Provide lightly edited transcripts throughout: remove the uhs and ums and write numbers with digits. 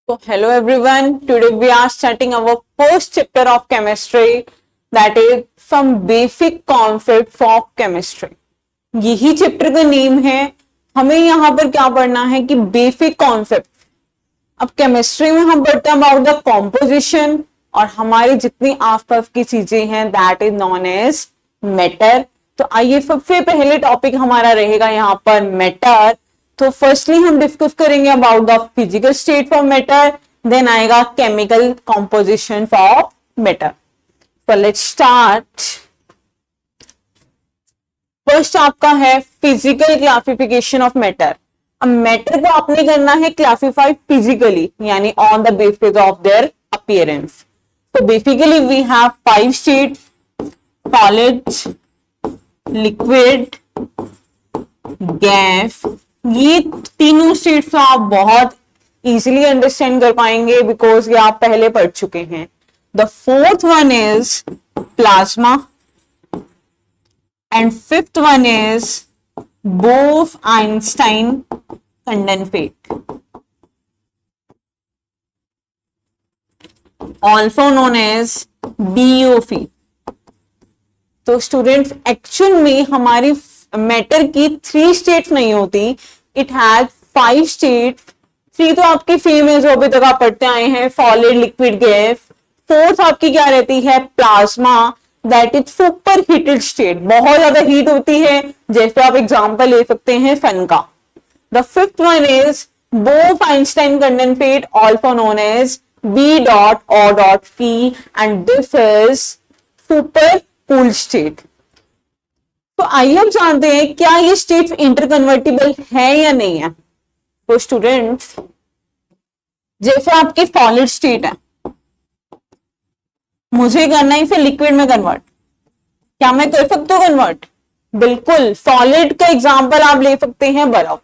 So, hello everyone. Today we are starting our first chapter of chemistry, that is some basic concepts of chemistry. यही chapter का name है. हमें यहाँ पर क्या पढ़ना है कि बेसिक कॉन्सेप्ट. अब केमिस्ट्री में हम पढ़ते हैं अबाउट द कॉम्पोजिशन और हमारी जितनी आसपास की चीजें हैं that is known as matter. तो आइए सबसे पहले टॉपिक हमारा रहेगा यहाँ पर मैटर. तो फर्स्टली हम डिस्कस करेंगे about the physical state of matter, then आएगा chemical composition of matter. So let's start. First आपका है फिजिकल क्लासिफिकेशन ऑफ मैटर. अब मैटर को आपने करना है क्लासिफाई फिजिकली, यानी on the basis of their appearance. तो basically we have 5 state: solid, liquid, gas. ये तीनों स्टेट्स आप बहुत इजीली अंडरस्टैंड कर पाएंगे बिकॉज ये आप पहले पढ़ चुके हैं. The fourth one is plasma and fifth one is Bose Einstein condensate, also known as BOF. तो स्टूडेंट्स एक्चुअल में हमारी मैटर की 3 स्टेट्स नहीं होती, इट हैज 5 स्टेट्स. 3 तो आपकी सेम है जो अभी तक आप पढ़ते आए हैं, सॉलिड, लिक्विड, गैस. फोर्थ आपकी क्या रहती है? Plasma, that is super heated state, बहुत ज्यादा हीट होती है, जैसे आप एग्जांपल ले सकते हैं सन का. The fifth one is Bose Einstein condensate, also known as B.O.P, and this is super cool state. तो आइए हम जानते हैं क्या ये स्टेट इंटरकन्वर्टिबल है या नहीं है. तो स्टूडेंट्स जैसे आपकी सॉलिड स्टेट है, मुझे करना है इसे लिक्विड में कन्वर्ट. क्या मैं कर सकता हूं कन्वर्ट? बिल्कुल. सॉलिड का एग्जांपल आप ले सकते हैं बर्फ.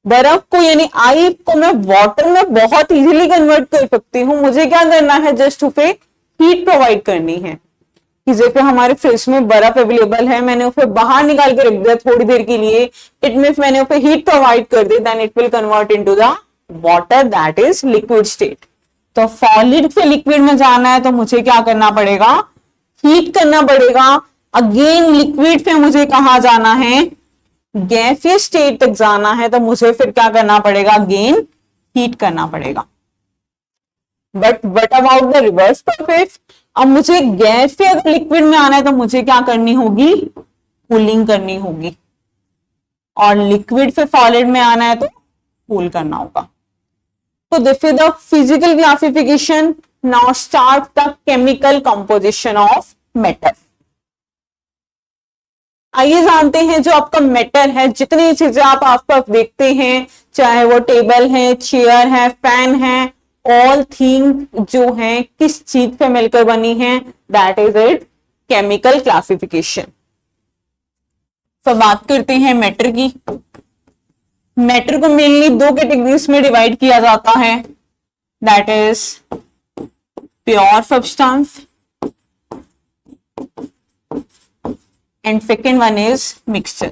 बर्फ को यानी आइस को मैं वाटर में बहुत इजीली कन्वर्ट कर सकती हूँ. मुझे क्या करना है? जस्ट उसे हीट प्रोवाइड करनी है. जैसे हमारे फ्रिज में बर्फ अवेलेबल है, मैंने उसे बाहर निकाल के रख दिया थोड़ी देर के लिए, इट मीन्स मैंने उसे हीट प्रोवाइड कर दी, then it will convert into the water, that is liquid state. तो सॉलिड से लिक्विड में जाना है तो मुझे क्या करना पड़ेगा? हीट करना पड़ेगा. अगेन लिक्विड से मुझे कहां जाना है? गैसियस स्टेट तक जाना है, तो मुझे फिर क्या करना पड़ेगा? अगेन हीट करना पड़ेगा. But what about the reverse process? अब मुझे गैस से अगर लिक्विड में आना है तो मुझे क्या करनी होगी? कूलिंग करनी होगी. और लिक्विड से सॉलिड में आना है तो कूल करना होगा. तो this is the physical classification. Now start the chemical composition of matter. आइए जानते हैं जो आपका मैटर है, जितनी चीजें आप आसपास देखते हैं, चाहे वो टेबल है, चेयर है, फैन है, ऑल थिंग जो है किस चीज से मिलकर बनी है, that is it chemical classification. तो बात करते हैं मैटर की. मैटर को मेनली 2 कैटेगरीज में डिवाइड किया जाता है, that is pure substance and second one is mixture.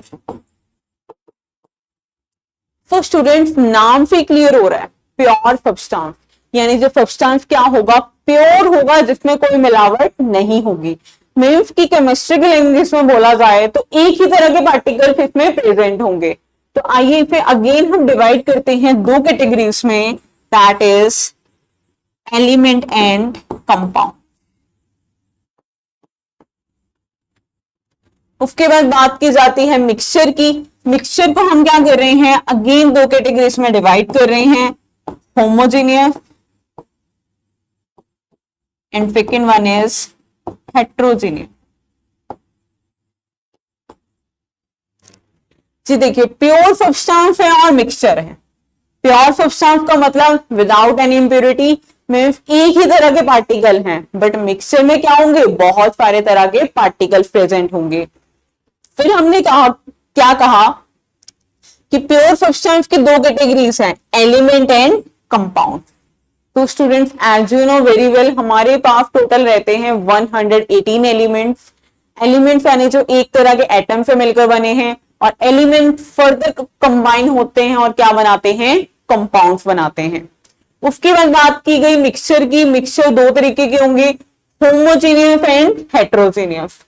तो स्टूडेंट्स नाम से क्लियर हो रहा है, प्योर सब्सटेंस यानी जो सब्सटेंस क्या होगा? प्योर होगा, जिसमें कोई मिलावट नहीं होगी. मीन्स की केमिस्ट्री की लैंग्वेज में बोला जाए तो एक ही तरह के पार्टिकल्स इसमें प्रेजेंट होंगे. तो आइए इसे अगेन हम डिवाइड करते हैं 2 कैटेगरीज में, that is element and compound. उसके बाद बात की जाती है मिक्सचर की. मिक्सचर को हम क्या कर रहे हैं? अगेन 2 कैटेगरीज में डिवाइड कर रहे हैं, homogeneous and second one is heterogeneous. जी देखिए, प्योर सब्सटेंस है और मिक्सचर है. प्योर सब्सटेंस का मतलब विदाउट एनी इम्प्योरिटी, मीन्स एक ही तरह के पार्टिकल हैं. बट मिक्सचर में क्या होंगे? बहुत सारे तरह के पार्टिकल प्रेजेंट होंगे. फिर हमने क्या कहा कि प्योर सब्सटेंस की 2 कैटेगरीज हैं, एलिमेंट एंड कंपाउंड. तो students as you know very well, हमारे पास टोटल रहते हैं 118 एलिमेंट्स. एलिमेंट्स यानी जो एक तरह के एटम से मिलकर बने हैं, और एलिमेंट फर्दर कंबाइन होते हैं और क्या बनाते हैं? कंपाउंड्स बनाते हैं. उसके बाद बात की गई मिक्सचर की। मिक्सचर दो तरीके के होंगे, होमोजेनियस एंड हेट्रोजेनियस।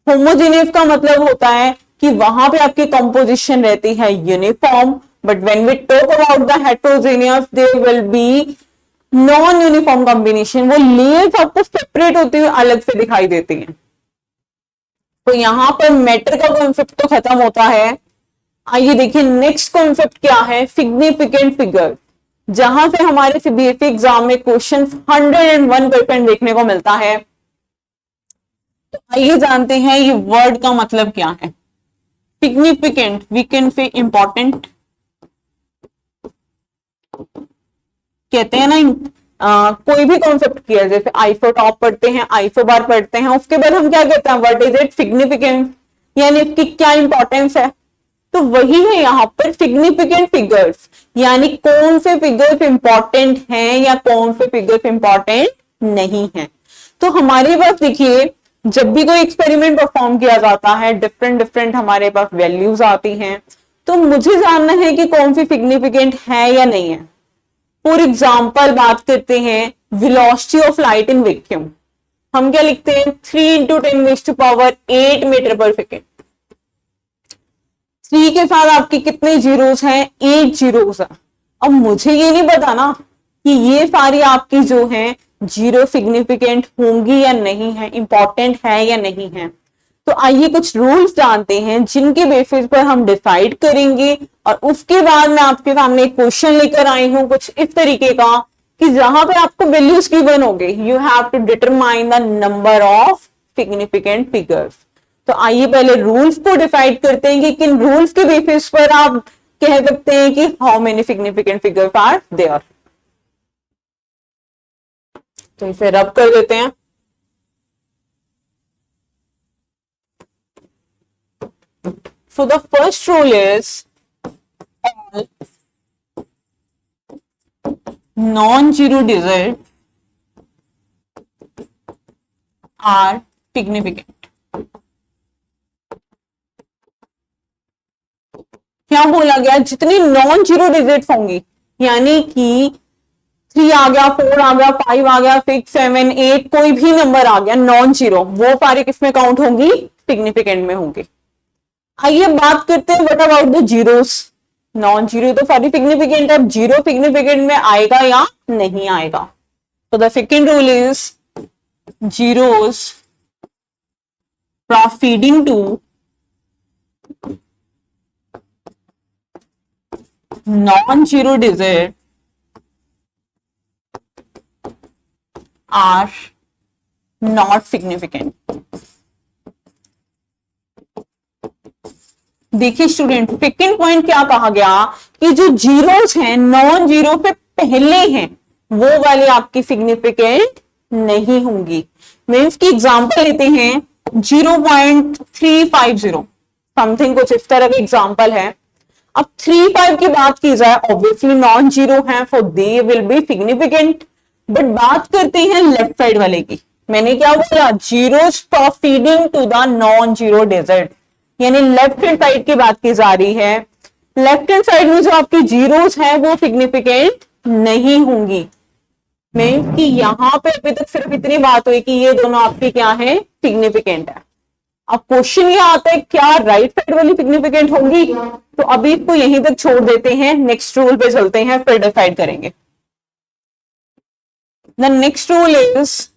होमोजेनियस का मतलब होता है कि वहां पे आपकी कंपोजिशन रहती है uniform, but when we talk about the heterogeneous there will be non uniform combination. वो लेयर्स आपको सेपरेट होती हुई अलग से दिखाई देती हैं। तो यहां पर मैटर का कॉन्सेप्ट तो खत्म होता है। आइए देखिए नेक्स्ट कॉन्सेप्ट क्या है, सिग्निफिकेंट फिगर, जहां से हमारे सीबीएसई एग्जाम में क्वेश्चन 101% देखने को मिलता है। तो आइए जानते हैं ये वर्ड का मतलब क्या है। Significant we can say important कहते हैं ना। कोई भी कॉन्सेप्ट किया, जैसे आइसो टॉप पढ़ते हैं, आइसो बार पढ़ते हैं, उसके बाद हम क्या कहते हैं, व्हाट इज इट सिग्निफिकेंस, यानी इसकी क्या इंपॉर्टेंस है। तो वही है यहाँ पर सिग्निफिकेंट फिगर्स, यानी कौन से फिगर्स इंपॉर्टेंट हैं या कौन से फिगर्स इंपॉर्टेंट नहीं है। तो हमारे पास देखिए जब भी कोई एक्सपेरिमेंट परफॉर्म किया जाता है डिफरेंट डिफरेंट हमारे पास वैल्यूज आती हैं, तो मुझे जानना है कि कौन सी सिग्निफिकेंट है या नहीं है। फॉर एग्जाम्पल बात करते हैं velocity of light in vacuum, हम क्या लिखते हैं 3 × 10⁸ मीटर पर सेकेंड। 3 के साथ आपकी कितने जीरोस हैं, 8 जीरोस है। अब मुझे ये नहीं पता ना कि ये सारी आपकी जो है जीरो सिग्निफिकेंट होंगी या नहीं है, इंपॉर्टेंट है या नहीं है। तो आइए कुछ रूल्स जानते हैं जिनके बेसिस पर हम डिसाइड करेंगे, और उसके बाद मैं आपके सामने एक क्वेश्चन लेकर आई हूं कुछ इस तरीके का कि जहां पे आपको वैल्यूज गिवन हो गई, you have to determine the number of significant figures. तो आइए पहले रूल्स को डिसाइड करते हैं कि किन रूल्स के बेसिस पर आप कह सकते हैं कि how many significant figures are there. तो इसे रब कर देते हैं। So the first rule is all non-zero digits are significant. क्या बोला गया, जितनी नॉन जीरो डिजिट्स होंगी, यानी कि 3 आ गया, 4 आ गया, 5 आ गया, 6, 7, 8 कोई भी नंबर आ गया नॉन जीरो, वो सारे किसमें काउंट होंगी, सिग्निफिकेंट में होंगी। आइए बात करते हैं what about the zeros. Non zero तो सारी सिग्निफिकेंट है, जीरो सिग्निफिकेंट में आएगा या नहीं आएगा। तो the second rule is zeros proceeding to non-zero digit are not significant. देखिए स्टूडेंट, सेकेंड पॉइंट क्या कहा गया कि जो जीरोस हैं नॉन जीरो पे पहले हैं वो वाले आपकी सिग्निफिकेंट नहीं होंगी। मीन्स की एग्जांपल लेते हैं 0.350 समथिंग, कुछ इस तरह का एग्जांपल है। अब 35 की बात की जाए, ऑब्वियसली नॉन जीरो है, for they will be significant. But बात करते हैं लेफ्ट साइड वाले की। मैंने क्या बोला, zeros proceeding to the non zero digit, यानी लेफ्ट हैंड साइड की बात की जा रही है। लेफ्ट हैंड साइड में जो आपकी जीरोस हैं वो सिग्निफिकेंट नहीं होंगी। मीन्स कि यहां पे अभी तक सिर्फ इतनी बात हुई कि ये दोनों आपकी क्या है, सिग्निफिकेंट है। अब क्वेश्चन ये आता है क्या राइट साइड वाली सिग्निफिकेंट होंगी, तो अभी इसको यहीं तक छोड़ देते हैं, नेक्स्ट रूल पे चलते हैं, फिर डिसाइड करेंगे। The next rule is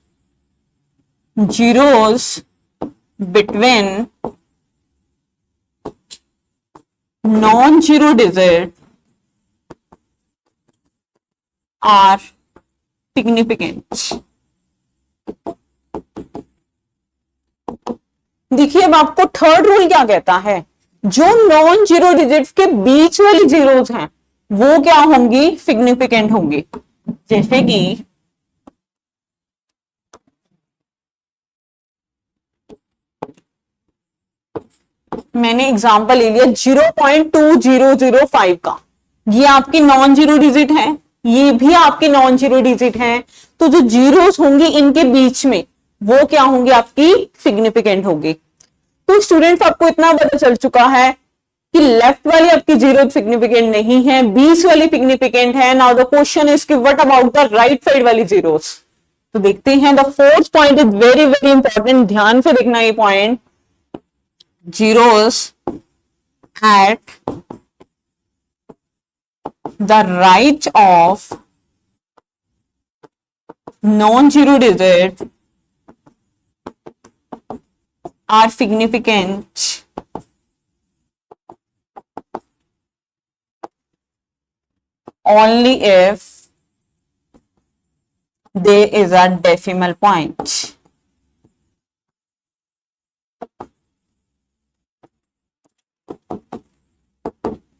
zeros between non zero digit are significant. देखिए अब आपको थर्ड रूल क्या कहता है, जो नॉन जीरो डिजिट्स के बीच वाली जीरोस हैं वो क्या होंगी, सिग्निफिकेंट होंगी। जैसे कि मैंने एग्जांपल ले लिया 0.2005 का, ये आपकी नॉन जीरो डिजिट है, ये भी आपकी नॉन जीरो डिजिट है। तो जो जीरोस होंगी इनके बीच में वो क्या होंगी, आपकी सिग्निफिकेंट होगी। तो स्टूडेंट्स आपको इतना पता चल चुका है कि लेफ्ट वाली आपकी जीरो सिग्निफिकेंट नहीं है, 20 वाली सिग्निफिकेंट है। नाउ द क्वेश्चन इज कि what about the right side वाली जीरोस। तो देखते हैं, the fourth point is very very important, ध्यान से देखना ये point. Zeros at the right of non-zero digit are significant only if there is a decimal point.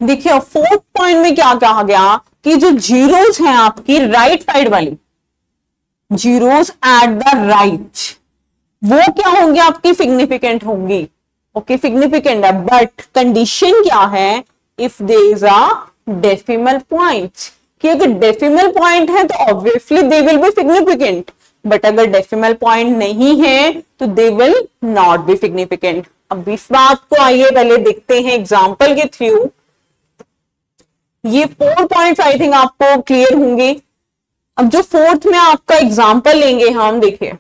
देखिए फोर्थ पॉइंट में क्या कहा गया कि जो जीरोस हैं आपकी राइट साइड वाली जीरोस एट द राइट, वो क्या होंगी आपकी सिग्निफिकेंट होंगी। ओके सिग्निफिकेंट है, बट कंडीशन क्या है, if there is a decimal point, कि अगर डेसिमल पॉइंट है तो obviously they will be significant, but अगर डेसिमल पॉइंट नहीं है तो they will not be significant. अब इस बात को आइए पहले देखते हैं एग्जाम्पल के थ्रू। ये 4 पॉइंट्स आई थिंक आपको क्लियर होंगे। अब जो फोर्थ में आपका एग्जाम्पल लेंगे हम, देखिए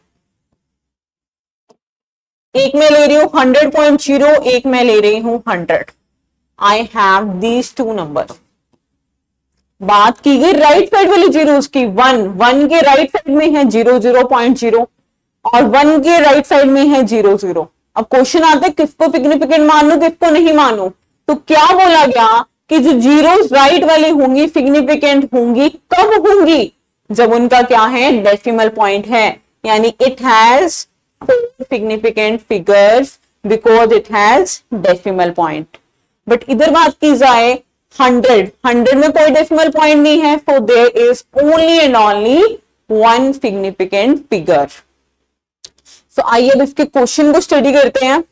एक मैं ले रही हूं 100.0, एक मैं ले रही हूं 100। I have these two number. बात की गई राइट साइड वाली जीरोस की, 1 के राइट साइड में है 0.0 और 1 के राइट साइड में है 0. अब क्वेश्चन आता है किसको सिग्निफिकेंट मानू किसको नहीं मानू। तो क्या बोला गया कि जो जीरोस राइट वाली होंगी सिग्निफिकेंट होंगी, कब होंगी, जब उनका क्या है डेसिमल पॉइंट है, यानी it has 4 significant figures because it has decimal point. But इधर बात की जाए 100 में कोई डेसिमल पॉइंट नहीं है, so there is only and only 1 significant figure. सो आइए अब इसके क्वेश्चन को स्टडी करते हैं।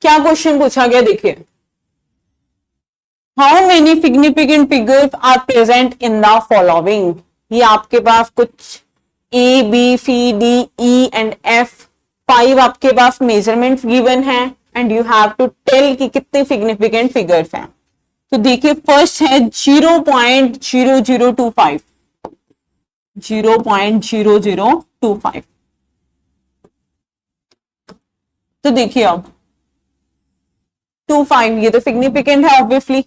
क्या क्वेश्चन पूछा गया, देखिए how many significant figures are present in the following. ये आपके पास कुछ a b c d e and f 5 आपके पास मेजरमेंट्स गिवन है and you have to tell कि कितने सिग्निफिकेंट फिगर्स हैं। तो देखिए फर्स्ट है 0.0025, 0.0025। तो देखिए अब 25 ये तो सिग्निफिकेंट है ऑब्वियसली।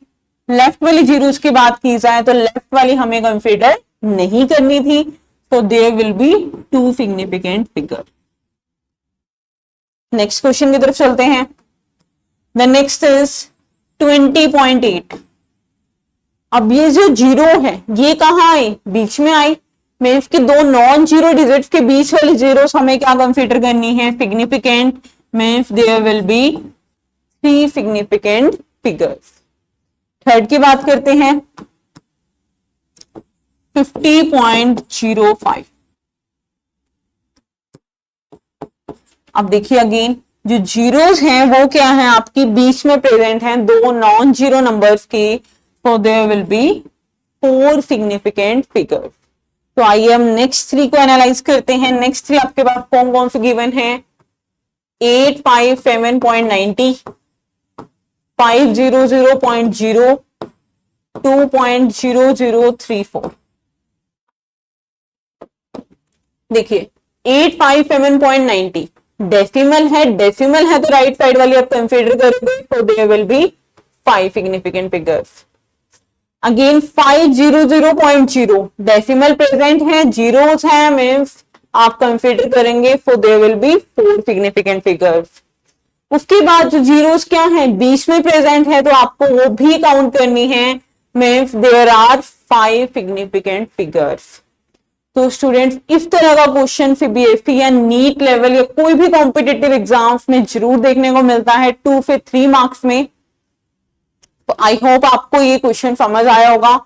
लेफ्ट वाली जीरोस की बात की जाए तो लेफ्ट वाली हमें कंसीडर नहीं करनी थी, तो there will be 2 significant figure. Next question की तरफ चलते हैं। The next is 20.8। अब ये जो जीरो है ये कहां आई, बीच में आई। मीन्स कि दो नॉन जीरो डिजिट्स के बीच वाली जीरोस हमें क्या कंसीडर करनी है, significant. Means there will be 3 significant figures. Third की बात करते हैं 50.05। अब देखिए अगेन जो जीरोस हैं वो क्या है आपकी बीच में प्रेजेंट हैं, दो नॉन जीरो नंबर्स की, so there will be 4 significant figures। तो आइए हम नेक्स्ट 3 को एनालाइज करते हैं। नेक्स्ट 3 आपके पास कौन कौन से गिवन है, 857.90, 500.0, 2.0034। देखिए 857.90 डेसिमल है, डेसिमल है तो राइट साइड वाली आप कंसीडर करोगे, तो there will be 5 significant figures. Again 500.0 decimal present है, जीरोस है, मीन्स आप कंसीडर करेंगे, so there will be 4 significant figures. उसके बाद जो जीरोस क्या है बीच में प्रेजेंट है, तो आपको वो भी काउंट करनी है, means there are 5 significant figures. तो स्टूडेंट्स इस तरह का क्वेश्चन सीबीएसई या नीट लेवल या कोई भी कॉम्पिटिटिव एग्जाम्स में जरूर देखने को मिलता है 2 से 3 मार्क्स में। तो आई होप आपको ये क्वेश्चन समझ आया होगा।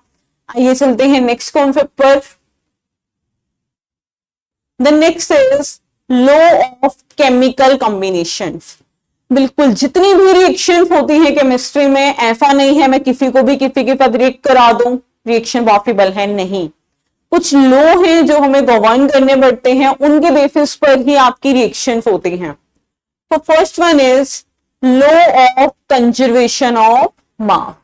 आइए चलते हैं नेक्स्ट कॉन्सेप्ट पर। The next is law of chemical combinations. बिल्कुल जितनी भी रिएक्शंस होती है केमिस्ट्री में, ऐसा नहीं है मैं किसी को भी किसी के साथ रिएक्ट करा दूं, रिएक्शन पॉसिबल है नहीं। कुछ लॉ हैं जो हमें गवर्न करने पड़ते हैं, उनके बेसिस पर ही आपकी रिएक्शंस होती हैं। तो first one is law of conservation of mass.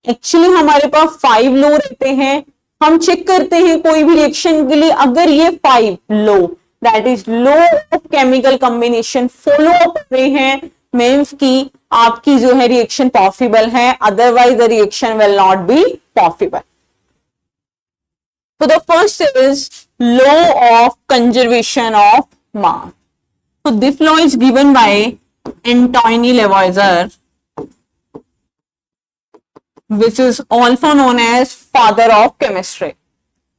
Actually हमारे पास 5 लॉ रहते हैं, हम चेक करते हैं कोई भी रिएक्शन के लिए, अगर ये 5 law that is law of chemical combination follow कर रहे हैं, मीन्स की आपकी जो है रिएक्शन पॉसिबल है, otherwise the reaction will not be possible. So the first is law of conservation of mass. So this law is given by Antoine Lavoisier, which is also known as father of chemistry.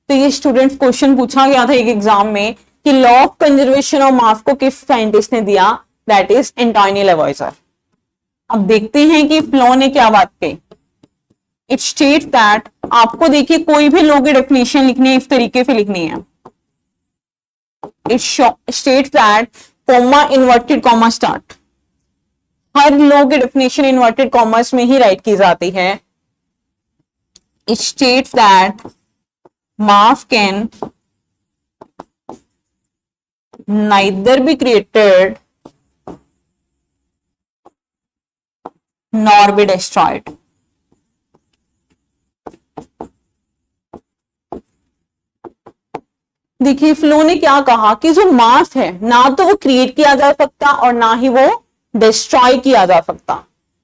तो ये students question पूछा गया था एक exam में कि law of conservation of mass को किस साइंटिस्ट ने दिया, दैट इज एंटोनी लेवॉइजर। अब देखते हैं कि फ्लो ने क्या बात कही। इट स्टेट्स दैट, आपको देखिए कोई भी लॉ की डेफिनेशन लिखनी है इस तरीके से लिखनी है। It states that comma inverted comma start, her law की डेफिनेशन इन्वर्टेड कॉमर्स में ही राइट की जाती है। It states that mass can neither be created nor be destroyed. देखिए फ्लो ने क्या कहा कि जो मास है ना तो वो क्रिएट किया जा सकता और ना ही वो डिस्ट्रॉय किया जा सकता।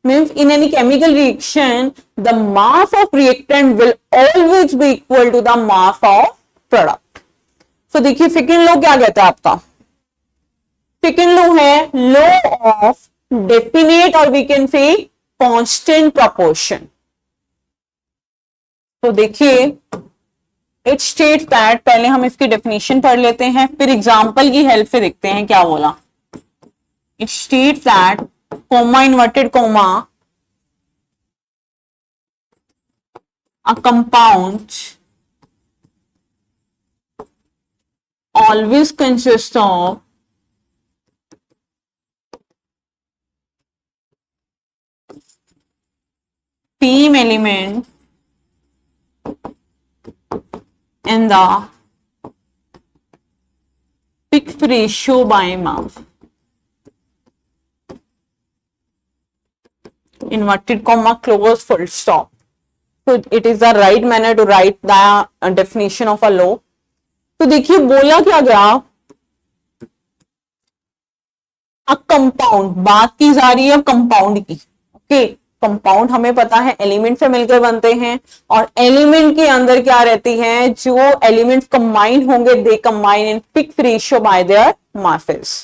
Means in any chemical reaction the mass of reactant will always be equal to the mass of product. तो देखिए सेकंड लॉ क्या कहता है आपका, सेकंड लॉ है लॉ ऑफ डेफिनेट और we can say constant proportion. तो देखिए इट स्टेट्स दैट, पहले हम इसकी डेफिनेशन पढ़ लेते हैं फिर एग्जांपल की हेल्प से देखते हैं क्या बोला। It states that comma inverted comma a compound always consist of same element in the fixed ratio by mass. Inverted comma close full stop. So it is the right manner to write the definition of a law. तो देखिए बोला क्या गया, a compound, बात की जा रही है कंपाउंड की। ओके, कंपाउंड हमें पता है एलिमेंट से मिलकर बनते हैं और एलिमेंट के अंदर क्या रहती है, जो एलिमेंट्स कंबाइन होंगे they combine in fixed ratio by there masses.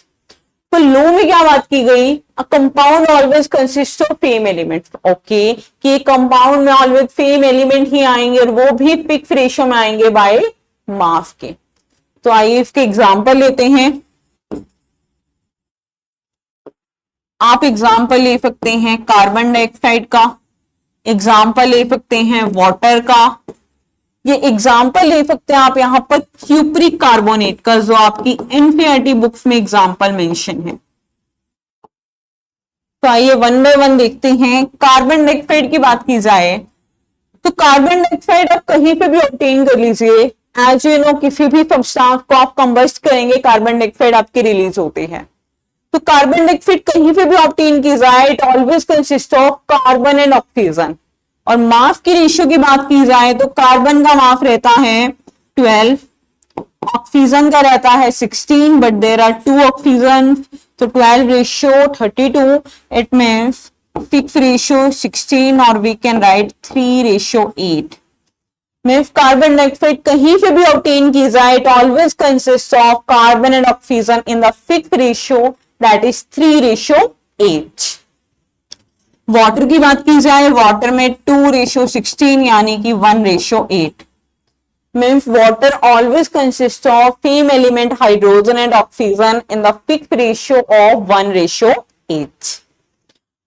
तो लॉ में क्या बात की गई, a compound always consist of same elements. Okay, कि कंपाउंड में ऑलवेज सेम एलिमेंट ही आएंगे और वो भी फिक्स्ड रेशियो में आएंगे बाय मास के। तो आइए इसके एग्जांपल लेते हैं। आप एग्जाम्पल ले सकते हैं कार्बन डाइऑक्साइड का, एग्जाम्पल ले सकते हैं वाटर का, ये एग्जाम्पल ले सकते हैं आप यहाँ पर क्यूप्रिक कार्बोनेट का, जो आपकी एनसीईआरटी बुक्स में एग्जाम्पल मेंशन है। तो आइए वन बाय वन देखते हैं। कार्बन डाइऑक्साइड की बात की जाए तो कार्बन डाइऑक्साइड आप कहीं पे भी ऑब्टेन कर लीजिए, एज यू नो किसी भी सब्सटेंस को आप कंबस्ट करेंगे कार्बन डाइऑक्साइड आपके रिलीज होते हैं। तो कार्बन डाइऑक्साइड कहीं पे भी ऑब्टेन की जाए it always consist of carbon and oxygen. और मास की रेशियो की बात की जाए तो कार्बन का मास रहता है 12, ऑक्सीजन का रहता है 16, बट देयर आर 2 ऑक्सीजन, तो 12 रेशियो 32, इट मीन्स 6 रेशियो 16 और we can write 3 ratio 8। Means carbon dioxide कहीं से भी ऑब्टेन की जाए it always consist of carbon and oxygen in the fixed ratio that is 3 ratio 8। Water की बात की जाए, वाटर में 2 रेशियो 16 यानी कि 1 ratio 8। Means water always consist of same element hydrogen and oxygen in the fixed ratio of 1 ratio 8।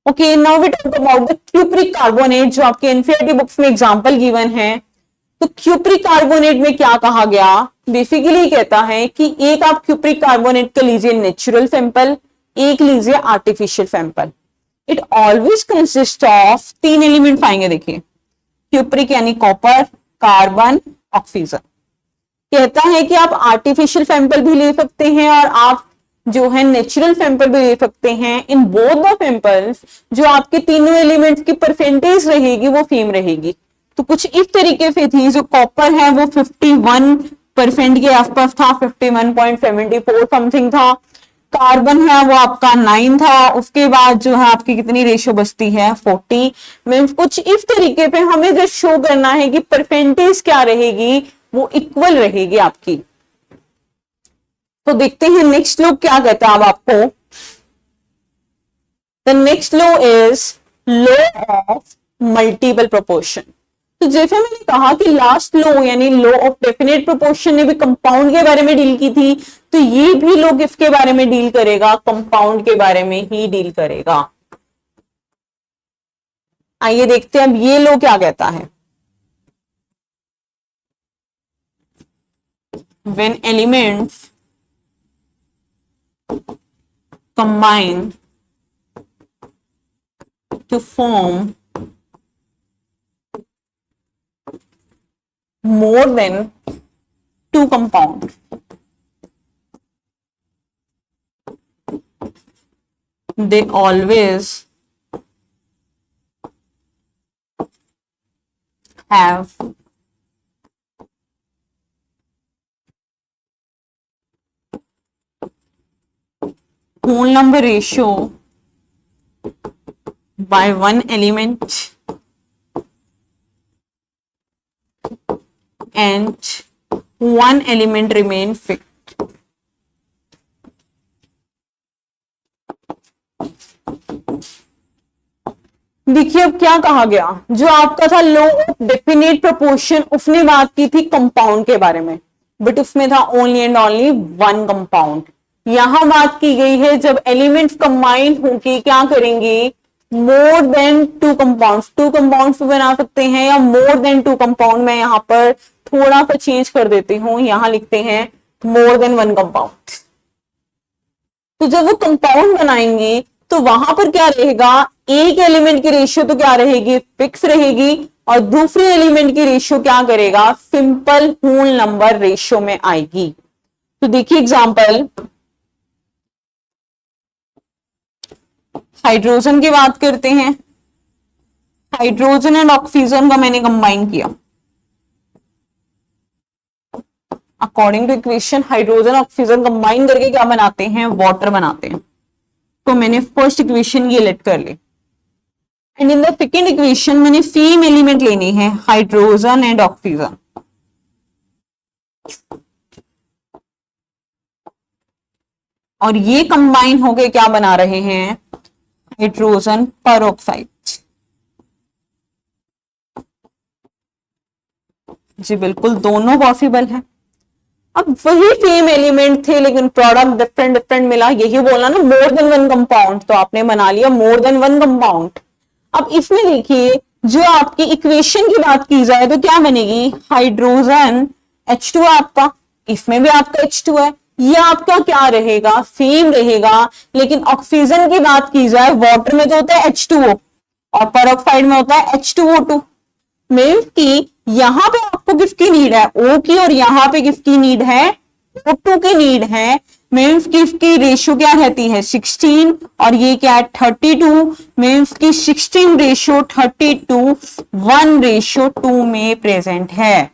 Okay, now we talk about the cupric carbonate, जो आपके NCERT books में एग्जांपल गिवन है। तो cupric carbonate में क्या कहा गया, basically कहता है कि एक आप क्यूप्रिक कार्बोनेट का लीजिए नेचुरल सैंपल, एक लीजिए artificial sample. It always consist of 3 element पाएंगे। देखिए क्यूप्रिक यानी कॉपर, कार्बन, ऑक्सीजन। कहता है कि आप आर्टिफिशियल सैंपल भी ले सकते हैं और आप जो है नेचुरल सैंपल भी ले सकते हैं। इन बोथ द सैंपल्स जो आपके तीनों एलिमेंट्स की परसेंटेज रहेगी वो सेम रहेगी। तो कुछ इस तरीके से थी, जो कॉपर है वो 51% के आसपास था, 51.74 समथिंग था। कार्बन है वो आपका 9 था। उसके बाद जो है आपकी कितनी रेशियो बचती है 40। मीन्स कुछ इस तरीके पे हमें जो शो करना है कि परसेंटेज क्या रहेगी, वो इक्वल रहेगी आपकी। तो देखते हैं नेक्स्ट लॉ क्या कहता है अब आपको। The next law is law of multiple proportion. तो जैसे मैंने कहा कि लास्ट लॉ यानी लॉ ऑफ डेफिनेट प्रोपोर्शन ने भी कंपाउंड के बारे में डील की थी, तो ये भी लॉ किसके बारे में डील करेगा, कंपाउंड के बारे में ही डील करेगा। आइए देखते हैं अब ये लॉ क्या कहता है। When elements combine to form more than two compounds, they always have whole number ratio by one element and one element remain fixed. देखिए अब क्या कहा गया, जो आपका था लॉ ऑफ डेफिनेट प्रोपोर्शन, उसने बात की थी कंपाउंड के बारे में, बट उसमें था only and only one compound. यहां बात की गई है जब एलिमेंट्स कंबाइन होके क्या करेंगे, more than two compounds, two compounds बना सकते हैं या मोर देन टू कंपाउंड। मैं यहां पर थोड़ा सा चेंज कर देती हूं, यहां लिखते हैं मोर देन वन कंपाउंड। तो जब वो कंपाउंड बनाएंगे तो वहां पर क्या रहेगा, एक एलिमेंट की रेशियो तो क्या रहेगी, फिक्स रहेगी, और दूसरे एलिमेंट की रेशियो क्या करेगा, सिंपल होल नंबर रेशियो में आएगी। तो देखिए एग्जांपल, हाइड्रोजन की बात करते हैं। हाइड्रोजन एंड ऑक्सीजन का मैंने कंबाइन किया। According to equation hydrogen oxygen combine करके क्या बनाते हैं, वाटर बनाते हैं। तो मैंने फर्स्ट इक्वेशन ये लेट कर ली, and in the second equation मैंने सेम एलिमेंट लेनी है, हाइड्रोजन एंड ऑक्सीजन। और ये कंबाइन होके क्या बना रहे हैं, हाइड्रोजन परऑक्साइड। जी बिल्कुल, दोनों पॉसिबल है। अब वही सेम एलिमेंट थे लेकिन प्रोडक्ट डिफरेंट डिफरेंट मिला, यही बोला ना मोर देन वन कंपाउंड, तो आपने बना लिया मोर देन वन कंपाउंड। अब इसमें देखिए जो आपकी इक्वेशन की बात की जाए तो क्या बनेगी, हाइड्रोजन H2 आपका, इसमें भी आपका H2 है, ये आपका क्या रहेगा, सेम रहेगा। लेकिन ऑक्सीजन की बात की जाए, वाटर में तो होता है H2O और परऑक्साइड में होता है H2O2। मीन्स की यहां पे आपको किसकी नीड है, O की, और यहां पे किसकी नीड है, O2 की नीड है। मीन्स की इसकी रेशियो क्या रहती है 16, और ये क्या है 32। मीन्स की 16 रेशियो 32 1:2 में प्रेजेंट है।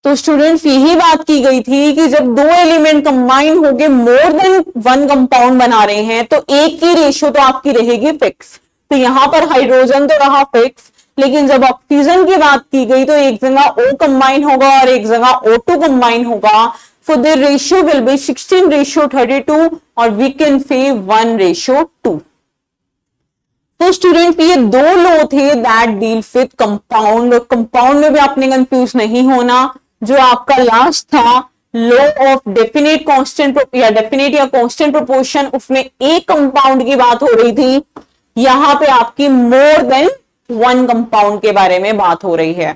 तो स्टूडेंट्स यही बात की गई थी कि जब दो एलिमेंट कंबाइन होके मोर देन वन कंपाउंड बना रहे हैं तो एक की रेशियो तो आपकी रहेगी फिक्स। तो यहां पर हाइड्रोजन तो रहा फिक्स, लेकिन जब ऑक्सीजन की बात की गई तो एक जगह O कंबाइन होगा और एक जगह O2 कंबाइन होगा। So the ratio will be 16:32 और वी कैन से 1:2। तो स्टूडेंट ये दो लॉ थे दैट डील्स विद कंपाउंड, और कंपाउंड में भी आपने कंफ्यूज नहीं होना। जो आपका लास्ट था लॉ ऑफ डेफिनेट कांस्टेंट या डेफिनेट या कांस्टेंट प्रोपोर्शन, उसमें एक कंपाउंड की बात हो रही थी, यहां पे आपकी मोर देन वन कंपाउंड के बारे में बात हो रही है।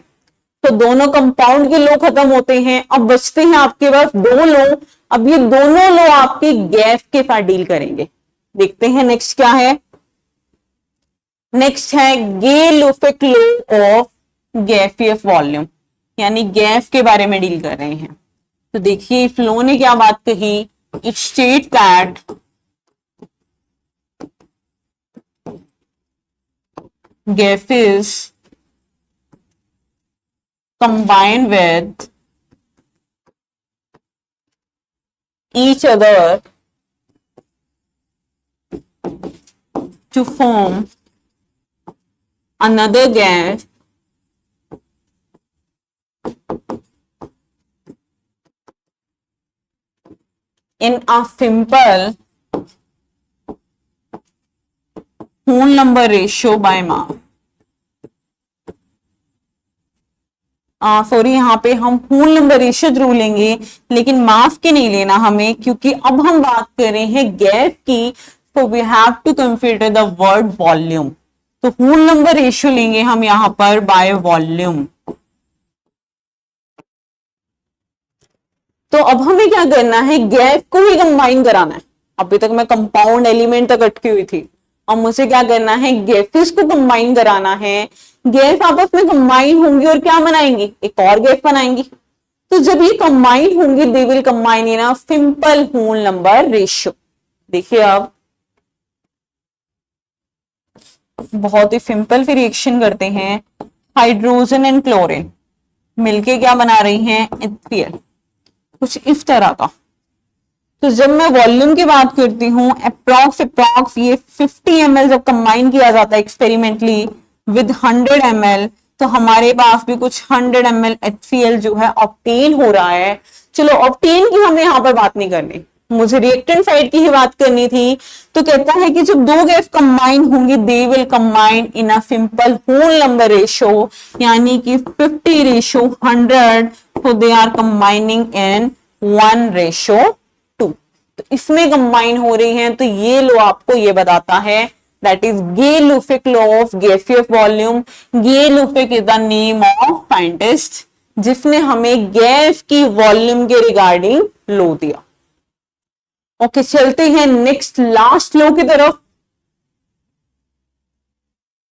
तो दोनों कंपाउंड के लॉ खत्म होते हैं, अब बचते हैं आपके पास दो लॉ। अब ये दोनों लॉ आपकी गैस के साथ डील करेंगे। देखते हैं नेक्स्ट क्या है। नेक्स्ट है गेल-लोफेक लॉ ऑफ गैसियस वॉल्यूम, यानी गैस के बारे में डील कर रहे हैं। तो देखिए इस लॉ ने क्या बात कही, It states that gases combine with each other to form another gas in a simple whole number ratio by mass. Sorry, यहाँ पे हम होल नंबर रेशियो जरूर लेंगे लेकिन मास के नहीं लेना हमें, क्योंकि अब हम बात कर रहे हैं गैस की, तो we have to consider the word volume. तो होल नंबर रेशियो लेंगे हम यहाँ पर बाय वॉल्यूम। तो अब हमें क्या करना है, गैस को ही कंबाइन कराना है। अभी तक मैं कंपाउंड एलिमेंट तक अटकी हुई थी, अब मुझे क्या करना है, गैसेस को कंबाइन कराना है। गैस आपस में कंबाइन होंगी और क्या बनाएंगी, एक और गैस बनाएंगी। तो जब ये कंबाइन होंगी, they will combine in a simple whole number ratio. देखिए अब बहुत ही सिंपल फिर रिएक्शन करते हैं। हाइड्रोजन एंड क्लोरीन मिलके क्या बना रही हैं, HCl, कुछ इस तरह का। तो जब मैं वॉल्यूम की बात करती हूँ, अप्रॉक्स ये 50 ml जब कंबाइन किया जाता है एक्सपेरिमेंटली विद 100 ml, तो हमारे पास भी कुछ 100 ml HCl जो है ऑब्टेन हो रहा है। चलो ऑब्टेन की हमें यहाँ पर बात नहीं करनी, मुझे रिएक्टेंट साइड की ही बात करनी थी। तो कहता है कि जब दो गैस कंबाइन होंगी, they will combine in a simple whole number ratio, यानी कि 50:100, तो दे आर कंबाइनिंग इन 1:2। तो इसमें कंबाइन हो रही हैं। तो ये लो आपको ये बताता है, that is Gay Lussac law of gaseous volume. Gay Lussac is the name of scientist जिसने हमें गैस की वॉल्यूम के रिगार्डिंग लॉ दिया। ओके, चलते हैं नेक्स्ट लास्ट लॉ की तरफ।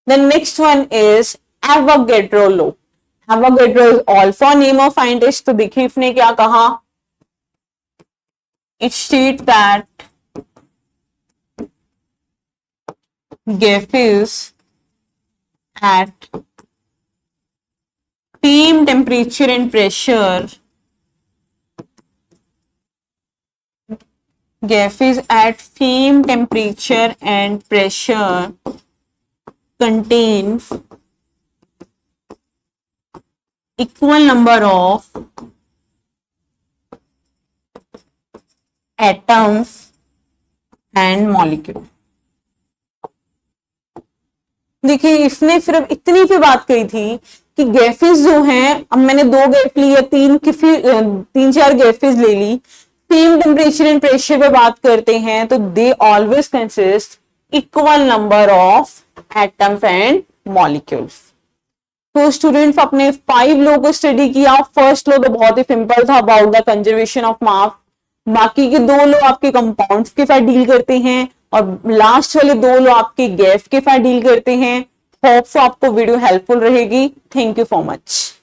The next one is Avogadro law. Avogadro is also name of scientist. तो देखिए इसने क्या कहा, it states that gases at same temperature and pressure, gases at same temperature and pressure contains equal number of atoms and molecule. देखिए इसने सिर्फ इतनी सी बात कही थी कि गैसेस जो हैं, अब मैंने दो गैस ली या तीन चार गैसेस ले ली, सेम टेम्परेचर एंड प्रेशर पे बात करते हैं, तो they always consist equal number of atoms and molecules. तो स्टूडेंट्स अपने 5 लॉ को स्टडी किया। फर्स्ट लॉ तो बहुत ही सिंपल था, about the conservation of mass. बाकी के 2 लॉ आपके कंपाउंड्स के साथ डील करते हैं और लास्ट वाले 2 लॉ आपके गैस के साथ डील करते हैं। होप सो आपको वीडियो हेल्पफुल रहेगी। Thank you so much.